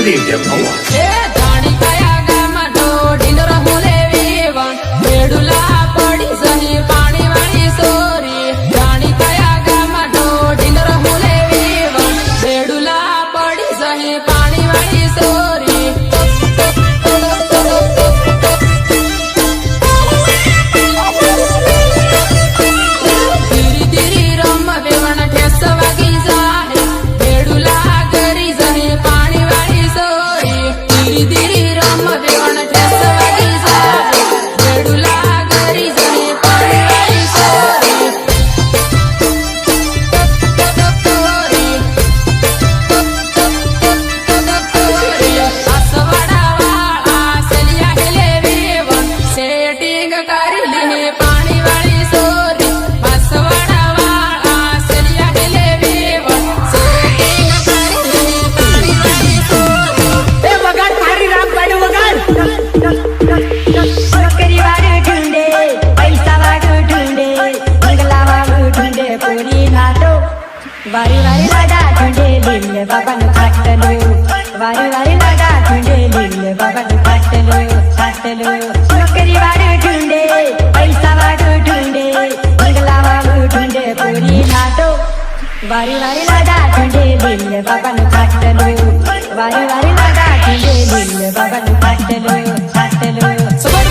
premium आवाज ए जाणी कया गामा तो ढिंडोरा बोले वेवा बेडूला पड़ी सही पाणी वाली सोरी जाणी कया गामा तो ढिंडोरा बोले वेवा बेडूला पड़ी सही पाणी वाली सोरी धीरी धीरी रम बेवण ठेस वागी जाहे बेडूला करी सही पाणी वाली सोरी धीरी धीरी रम बेवण ठेस वागी जाहे बेडूला करी सही पाणी वाली सोरी असवाडा वाळा सलिया गेले वेवण सेटिंग करी लिहे पाणी वाली सोरी असवाडा वाळा सलिया गेले वेवण सेटिंग करी लिहे पाणी वाली सोरी ए वगाड थारी राम गाडी वगाड नोकरी वाडू ढुंडे पैसा वाडू ढुंडे बंगला वाडू ढुंडे पोरी नाटो वारी वारी लाडा ढुंडे लिल्ले बाबानु खाटलो वारी वारी लाडा ढुंडे लिल्ले बाबानु खाटलो नोकरी वाडू ढुंडे पैसा वाडू ढुंडे बंगला वाडू ढुंडे पोरी नाटो वारी वारी लाडा ढुंडे लिल्ले बाबानु खाटलो वारी वारी लाडा ढुंडे लिल्ले बाबानु खाटलो सगळं